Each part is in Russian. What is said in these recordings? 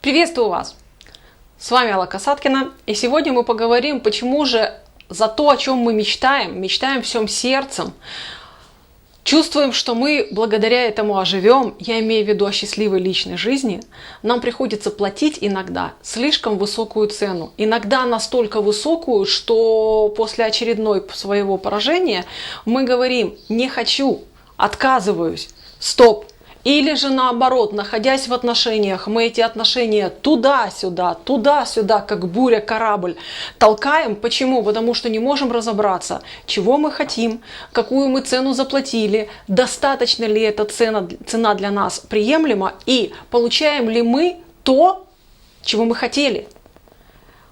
Приветствую вас! С вами Алла Касаткина, и сегодня мы поговорим, почему же за то, о чем мы мечтаем всем сердцем, чувствуем, что мы благодаря этому оживем, я имею в виду о счастливой личной жизни, нам приходится платить иногда слишком высокую цену. Иногда настолько высокую, что после очередного своего поражения мы говорим: не хочу, отказываюсь, стоп. Или же наоборот, находясь в отношениях, мы эти отношения туда-сюда, как буря корабль толкаем. Почему? Потому что не можем разобраться, чего мы хотим, какую мы цену заплатили, достаточно ли эта цена для нас приемлема и получаем ли мы то, чего мы хотели.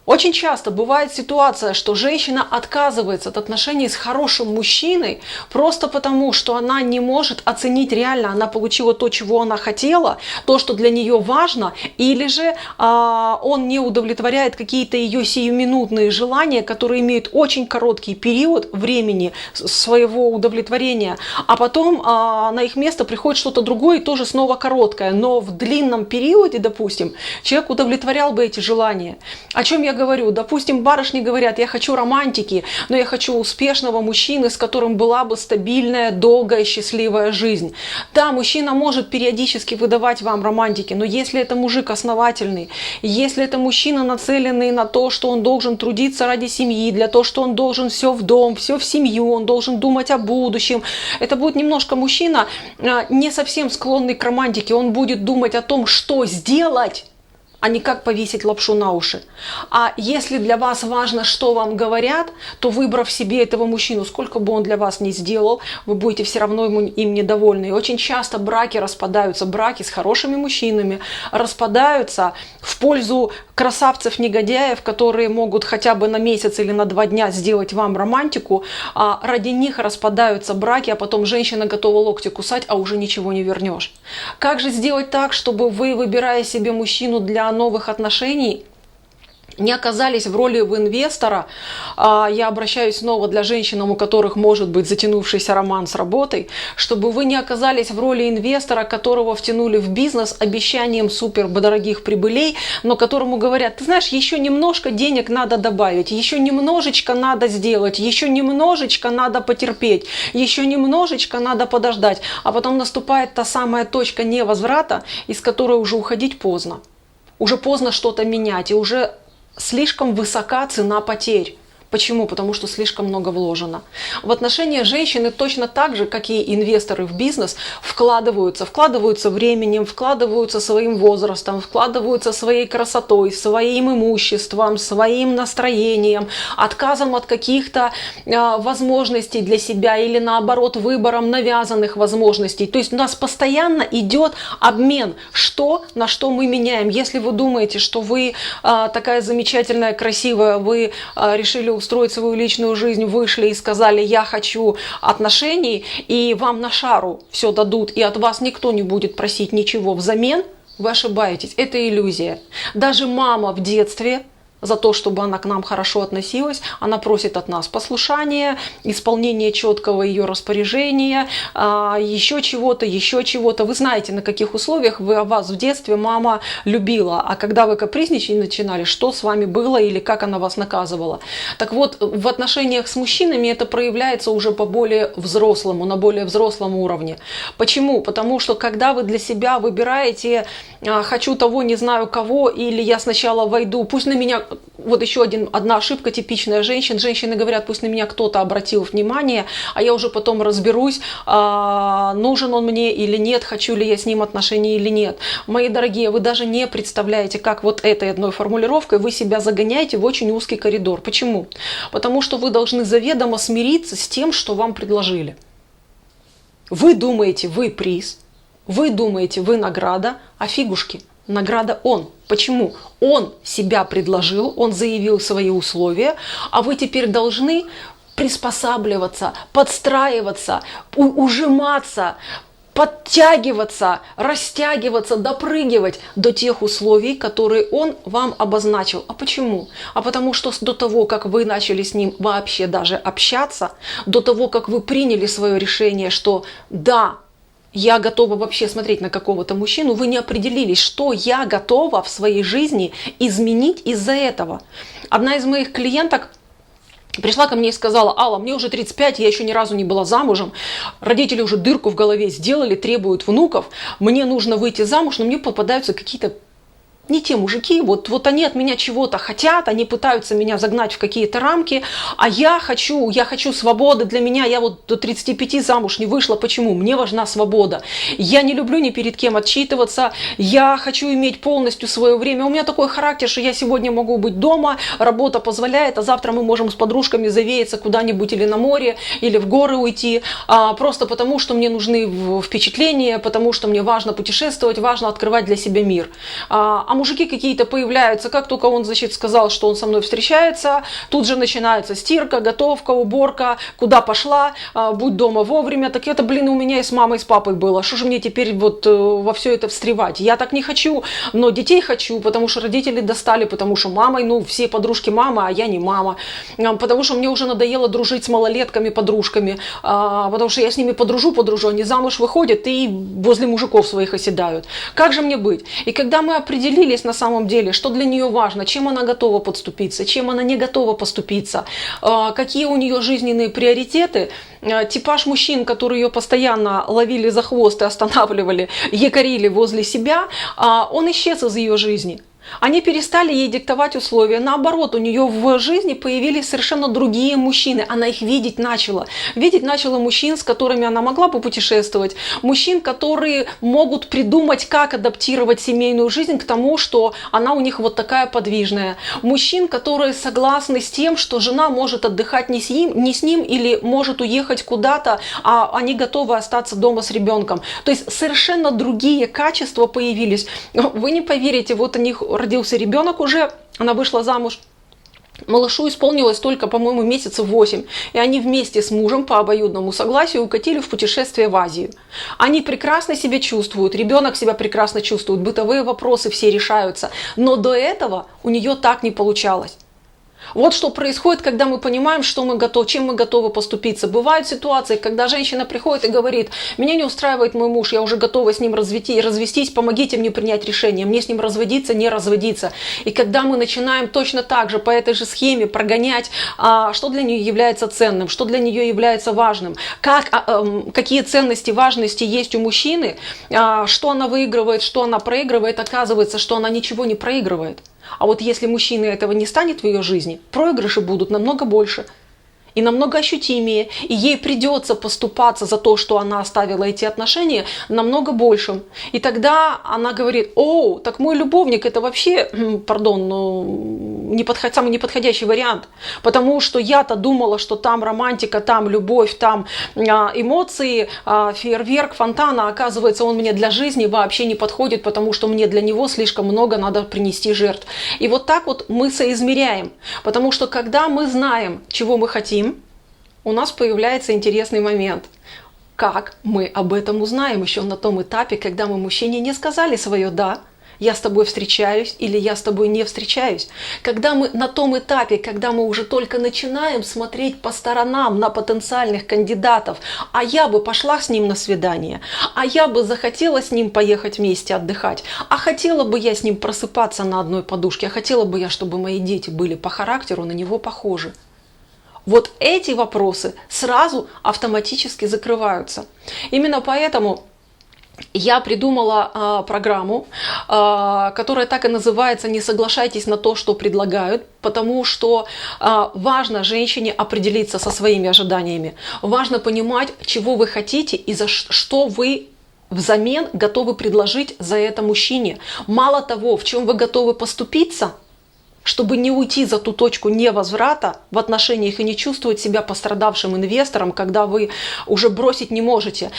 Очень часто бывает ситуация, что женщина отказывается от отношений с хорошим мужчиной просто потому, что она не может оценить реально, она получила то, чего она хотела, то, что для нее важно, или же он не удовлетворяет какие-то ее сиюминутные желания, которые имеют очень короткий период времени своего удовлетворения, а потом на их место приходит что-то другое, тоже снова короткое, но в длинном периоде, допустим, человек удовлетворял бы эти желания. О чем я говорю? Допустим, барышни говорят: я хочу романтики, но я хочу успешного мужчины, с которым была бы стабильная, долгая, счастливая жизнь. Да, мужчина может периодически выдавать вам романтики, но если это мужик основательный, если это мужчина, нацеленный на то, что он должен трудиться ради семьи, для того, что он должен все в дом, все в семью, он должен думать о будущем, это будет немножко мужчина, не совсем склонный к романтике, он будет думать о том, что сделать, а не как повесить лапшу на уши. А если для вас важно, что вам говорят, то, выбрав себе этого мужчину, сколько бы он для вас ни сделал, вы будете все равно им недовольны. И очень часто браки распадаются, браки с хорошими мужчинами распадаются в пользу красавцев-негодяев, которые могут хотя бы на месяц или на 2 дня сделать вам романтику, а ради них распадаются браки, а потом женщина готова локти кусать, а уже ничего не вернешь. Как же сделать так, чтобы вы, выбирая себе мужчину для новых отношений, не оказались в роли инвестора? Я обращаюсь снова для женщин, у которых может быть затянувшийся роман с работой, чтобы вы не оказались в роли инвестора, которого втянули в бизнес обещанием супердорогих прибылей, но которому говорят: ты знаешь, еще немножко денег надо добавить, еще немножечко надо сделать, еще немножечко надо потерпеть, еще немножечко надо подождать, а потом наступает та самая точка невозврата, из которой уже уходить поздно. Уже поздно что-то менять, и уже слишком высока цена потерь. Почему? Потому что слишком много вложено. В отношения женщины точно так же, как и инвесторы в бизнес, вкладываются временем, вкладываются своим возрастом, вкладываются своей красотой, своим имуществом, своим настроением, отказом от каких-то возможностей для себя или наоборот выбором навязанных возможностей. То есть у нас постоянно идет обмен, что на что мы меняем. Если вы думаете, что вы такая замечательная, красивая, вы решили устроить свою личную жизнь, вышли и сказали: я хочу отношений, и вам на шару все дадут, и от вас никто не будет просить ничего взамен, вы ошибаетесь. Это иллюзия. Даже мама в детстве, за то, чтобы она к нам хорошо относилась, она просит от нас послушания, исполнения четкого ее распоряжения, еще чего-то. Вы знаете, на каких условиях вас в детстве мама любила, а когда вы капризничать начинали, что с вами было или как она вас наказывала. Так вот, в отношениях с мужчинами это проявляется уже по более взрослому, на более взрослом уровне. Почему? Потому что когда вы для себя выбираете: хочу того, не знаю кого, или я сначала войду, пусть на меня... Вот еще одна ошибка типичная женщин. Женщины говорят: пусть на меня кто-то обратил внимание, а я уже потом разберусь, нужен он мне или нет, хочу ли я с ним отношения или нет. Мои дорогие, вы даже не представляете, как вот этой одной формулировкой вы себя загоняете в очень узкий коридор. Почему? Потому что вы должны заведомо смириться с тем, что вам предложили. Вы думаете, вы приз, вы думаете, вы награда, а фигушки. Награда он. Почему? Он себя предложил, он заявил свои условия, а вы теперь должны приспосабливаться, подстраиваться, ужиматься, подтягиваться, растягиваться, допрыгивать до тех условий, которые он вам обозначил. А почему? А потому что до того, как вы начали с ним вообще даже общаться, до того, как вы приняли свое решение, что да, я готова вообще смотреть на какого-то мужчину, вы не определились, что я готова в своей жизни изменить из-за этого. Одна из моих клиенток пришла ко мне и сказала: Алла, мне уже 35, я еще ни разу не была замужем, родители уже дырку в голове сделали, требуют внуков, мне нужно выйти замуж, но мне попадаются какие-то не те мужики, вот они от меня чего-то хотят, они пытаются меня загнать в какие-то рамки, а я хочу свободы для меня, я вот до 35 замуж не вышла, почему? Мне важна свобода. Я не люблю ни перед кем отчитываться, я хочу иметь полностью свое время, у меня такой характер, что я сегодня могу быть дома, работа позволяет, а завтра мы можем с подружками завеяться куда-нибудь или на море, или в горы уйти, просто потому, что мне нужны впечатления, потому что мне важно путешествовать, важно открывать для себя мир. А мужики какие-то появляются, как только он, значит, сказал, что он со мной встречается, тут же начинается стирка, готовка, уборка, куда пошла, будь дома вовремя. Так это, блин, у меня и с мамой, и с папой было. Что же мне теперь вот во все это встревать? Я так не хочу, но детей хочу, потому что родители достали, потому что мамой, ну, все подружки мама, а я не мама. Потому что мне уже надоело дружить с малолетками, подружками, потому что я с ними подружу, они замуж выходят и возле мужиков своих оседают. Как же мне быть? И когда мы определили на самом деле, что для нее важно, чем она готова подступиться, чем она не готова поступиться, какие у нее жизненные приоритеты, типаж мужчин, которые ее постоянно ловили за хвост и останавливали, якорили возле себя, он исчез из ее жизни. Они перестали ей диктовать условия. Наоборот, у нее в жизни появились совершенно другие мужчины. Она их видеть начала. Видеть начала мужчин, с которыми она могла попутешествовать. Мужчин, которые могут придумать, как адаптировать семейную жизнь к тому, что она у них вот такая подвижная. Мужчин, которые согласны с тем, что жена может отдыхать не с ним или может уехать куда-то, а они готовы остаться дома с ребенком. То есть совершенно другие качества появились. Вы не поверите, вот у них родился ребенок уже, она вышла замуж. Малышу исполнилось только, по-моему, месяцев 8. И они вместе с мужем по обоюдному согласию укатили в путешествие в Азию. Они прекрасно себя чувствуют, ребенок себя прекрасно чувствует, бытовые вопросы все решаются. Но до этого у нее так не получалось. Вот что происходит, когда мы понимаем, что мы готовы, чем мы готовы поступиться. Бывают ситуации, когда женщина приходит и говорит: меня не устраивает мой муж, я уже готова с ним развестись, помогите мне принять решение, мне с ним разводиться, не разводиться. И когда мы начинаем точно так же, по этой же схеме прогонять, что для нее является ценным, что для нее является важным, какие ценности, важности есть у мужчины, что она выигрывает, что она проигрывает, оказывается, что она ничего не проигрывает. А вот если мужчины этого не станет в ее жизни, проигрыши будут намного больше и намного ощутимее, и ей придется поступаться за то, что она оставила эти отношения, намного большим. И тогда она говорит: о, так мой любовник это вообще, самый неподходящий вариант, потому что я-то думала, что там романтика, там любовь, там эмоции, фейерверк, фонтан, а оказывается, он мне для жизни вообще не подходит, потому что мне для него слишком много надо принести жертв. И вот так вот мы соизмеряем, потому что когда мы знаем, чего мы хотим, у нас появляется интересный момент. Как мы об этом узнаем еще на том этапе, когда мы мужчине не сказали свое «да», я с тобой встречаюсь или я с тобой не встречаюсь. Когда мы на том этапе, когда мы уже только начинаем смотреть по сторонам на потенциальных кандидатов, а я бы пошла с ним на свидание, а я бы захотела с ним поехать вместе отдыхать, а хотела бы я с ним просыпаться на одной подушке, а хотела бы я, чтобы мои дети были по характеру на него похожи. Вот эти вопросы сразу автоматически закрываются. Именно поэтому я придумала программу, которая так и называется «Не соглашайтесь на то, что предлагают», потому что важно женщине определиться со своими ожиданиями. Важно понимать, чего вы хотите и за что вы взамен готовы предложить за это мужчине. Мало того, в чем вы готовы поступиться, чтобы не уйти за ту точку невозврата в отношениях и не чувствовать себя пострадавшим инвестором, когда вы уже бросить не можете.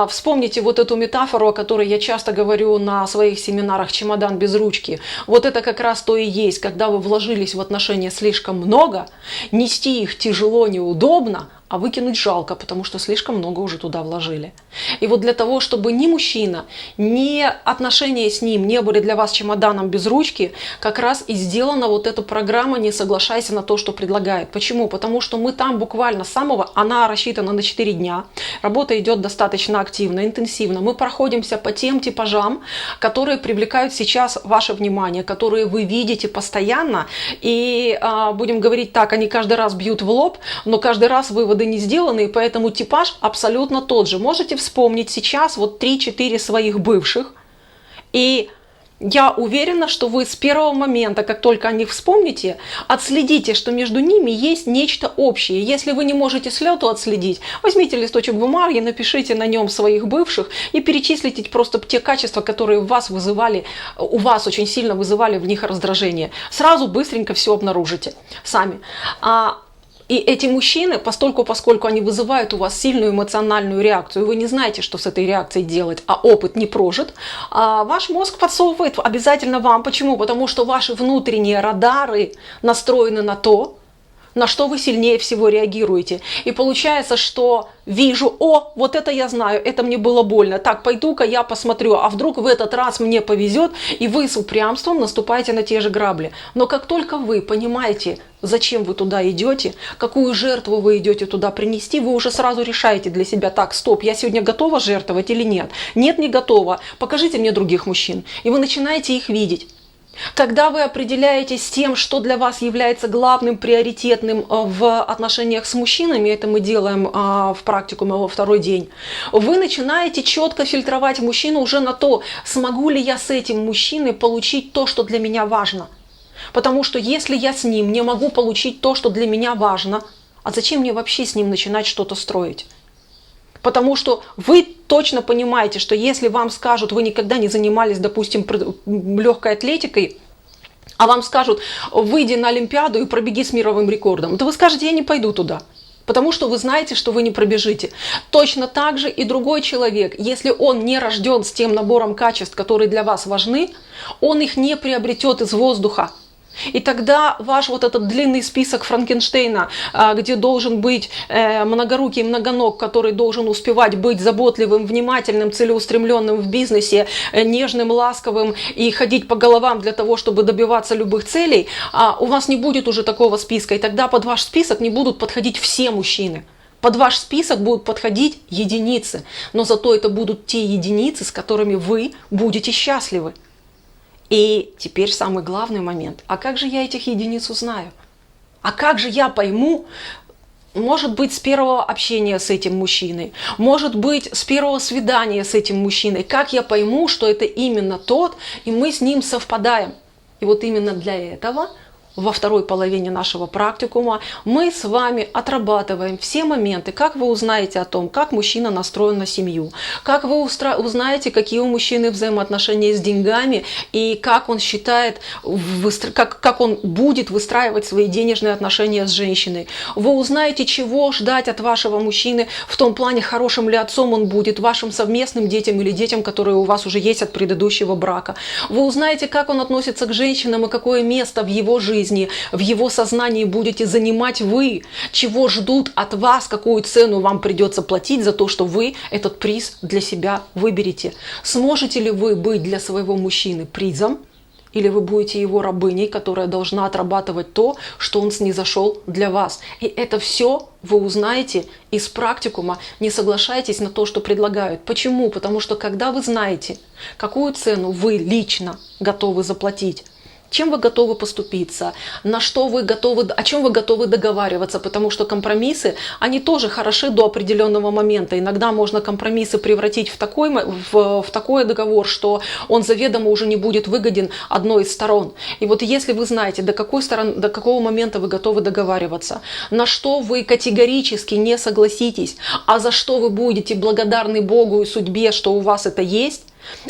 Вспомните вот эту метафору, о которой я часто говорю на своих семинарах «Чемодан без ручки». Вот это как раз то и есть, когда вы вложились в отношения слишком много, нести их тяжело, неудобно, а выкинуть жалко, потому что слишком много уже туда вложили. И вот для того, чтобы ни мужчина, ни отношения с ним не были для вас чемоданом без ручки, как раз и сделана вот эта программа «Не соглашайся на то, что предлагает». Почему? Потому что мы там буквально с самого, она рассчитана на 4 дня, работа идет достаточно активно, интенсивно. Мы проходимся по тем типажам, которые привлекают сейчас ваше внимание, которые вы видите постоянно, и будем говорить так, они каждый раз бьют в лоб, но каждый раз выводы не сделаны, и поэтому типаж абсолютно тот же. Можете вспомнить сейчас вот 3-4 своих бывших, и я уверена, что вы с первого момента, как только о них вспомните, отследите, что между ними есть нечто общее. Если вы не можете с лету отследить, возьмите листочек бумаги, напишите на нем своих бывших и перечислите просто те качества, которые у вас очень сильно вызывали в них раздражение. Сразу быстренько все обнаружите сами. И эти мужчины, поскольку они вызывают у вас сильную эмоциональную реакцию, вы не знаете, что с этой реакцией делать, а опыт не прожит, ваш мозг подсовывает обязательно вам. Почему? Потому что ваши внутренние радары настроены на то, на что вы сильнее всего реагируете. И получается, что вижу, вот это я знаю, это мне было больно, так, пойду-ка я посмотрю, а вдруг в этот раз мне повезет, и вы с упрямством наступаете на те же грабли. Но как только вы понимаете, зачем вы туда идете, какую жертву вы идете туда принести, вы уже сразу решаете для себя: так, стоп, я сегодня готова жертвовать или нет? Нет, не готова, покажите мне других мужчин. И вы начинаете их видеть. Когда вы определяетесь с тем, что для вас является главным, приоритетным в отношениях с мужчинами, это мы делаем в практикуме во второй день, вы начинаете четко фильтровать мужчину уже на то, смогу ли я с этим мужчиной получить то, что для меня важно. Потому что если я с ним не могу получить то, что для меня важно, а зачем мне вообще с ним начинать что-то строить? Потому что вы точно понимаете, что если вам скажут, вы никогда не занимались, допустим, легкой атлетикой, а вам скажут: выйди на Олимпиаду и пробеги с мировым рекордом, то вы скажете: я не пойду туда. Потому что вы знаете, что вы не пробежите. Точно так же и другой человек, если он не рожден с тем набором качеств, которые для вас важны, он их не приобретет из воздуха. И тогда ваш вот этот длинный список Франкенштейна, где должен быть многорукий многоног, который должен успевать быть заботливым, внимательным, целеустремленным в бизнесе, нежным, ласковым и ходить по головам для того, чтобы добиваться любых целей, у вас не будет уже такого списка. И тогда под ваш список не будут подходить все мужчины. Под ваш список будут подходить единицы. Но зато это будут те единицы, с которыми вы будете счастливы. И теперь самый главный момент. А как же я этих единиц узнаю? А как же я пойму, может быть, с первого общения с этим мужчиной, может быть, с первого свидания с этим мужчиной, как я пойму, что это именно тот, и мы с ним совпадаем? И вот именно для этого во второй половине нашего практикума мы с вами отрабатываем все моменты, как вы узнаете о том, как мужчина настроен на семью, как вы узнаете, какие у мужчины взаимоотношения с деньгами и как он считает, как он будет выстраивать свои денежные отношения с женщиной. Вы узнаете, чего ждать от вашего мужчины в том плане, хорошим ли отцом он будет, вашим совместным детям или детям, которые у вас уже есть от предыдущего брака. Вы узнаете, как он относится к женщинам и какое место в его жизни, в его сознании будете занимать вы, чего ждут от вас, какую цену вам придется платить за то, что вы этот приз для себя выберете. Сможете ли вы быть для своего мужчины призом, или вы будете его рабыней, которая должна отрабатывать то, что он снизошел для вас. И это все вы узнаете из практикума. Не соглашайтесь на то, что предлагают. Почему? Потому что когда вы знаете, какую цену вы лично готовы заплатить, чем вы готовы поступиться, на что вы готовы, о чем вы готовы договариваться, потому что компромиссы, они тоже хороши до определенного момента. Иногда можно компромиссы превратить в такой договор, что он заведомо уже не будет выгоден одной из сторон. И вот если вы знаете, до какого момента вы готовы договариваться, на что вы категорически не согласитесь, а за что вы будете благодарны Богу и судьбе, что у вас это есть,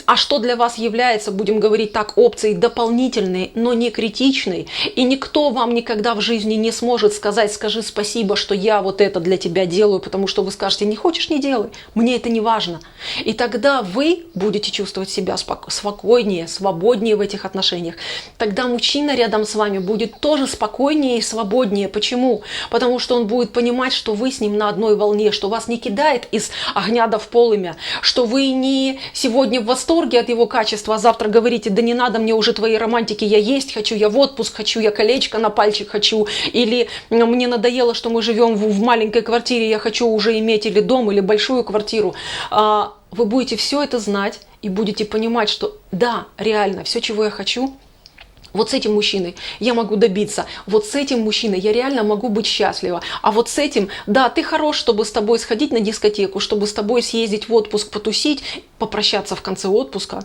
А что для вас является, будем говорить так, опцией дополнительной, но не критичной, и никто вам никогда в жизни не сможет сказать: скажи спасибо, что я вот это для тебя делаю, потому что вы скажете: не хочешь — не делай, мне это не важно. И тогда вы будете чувствовать себя спокойнее, свободнее в этих отношениях. Тогда мужчина рядом с вами будет тоже спокойнее и свободнее. Почему? Потому что он будет понимать, что вы с ним на одной волне, что вас не кидает из огня в полымя, что вы не сегодня в восторге от его качества, а завтра говорите: да не надо мне уже твоей романтики, я есть хочу, я в отпуск хочу, я колечко на пальчик хочу, или мне надоело, что мы живем в маленькой квартире, я хочу уже иметь или дом, или большую квартиру. Вы будете все это знать и будете понимать, что да, реально, все, чего я хочу, вот с этим мужчиной я могу добиться, вот с этим мужчиной я реально могу быть счастлива, а вот с этим, да, ты хорош, чтобы с тобой сходить на дискотеку, чтобы с тобой съездить в отпуск, потусить, попрощаться в конце отпуска,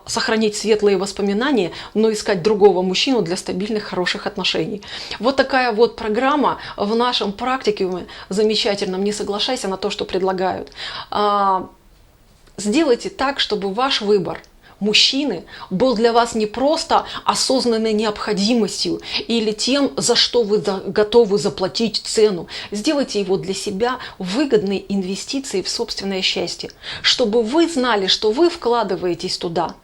сохранить светлые воспоминания, но искать другого мужчину для стабильных, хороших отношений. Вот такая вот программа в нашем практикуме замечательном. Не соглашайся на то, что предлагают. Сделайте так, чтобы ваш выбор мужчины был для вас не просто осознанной необходимостью или тем, за что вы готовы заплатить цену. Сделайте его для себя выгодной инвестицией в собственное счастье, чтобы вы знали, что вы вкладываетесь туда,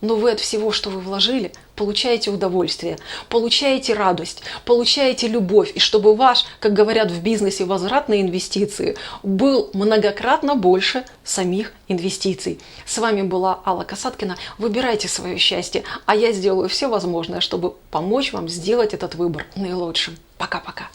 но вы от всего, что вы вложили, получаете удовольствие, получаете радость, получаете любовь, и чтобы ваш, как говорят в бизнесе, возврат на инвестиции был многократно больше самих инвестиций. С вами была Алла Касаткина. Выбирайте свое счастье, а я сделаю все возможное, чтобы помочь вам сделать этот выбор наилучшим. Пока-пока.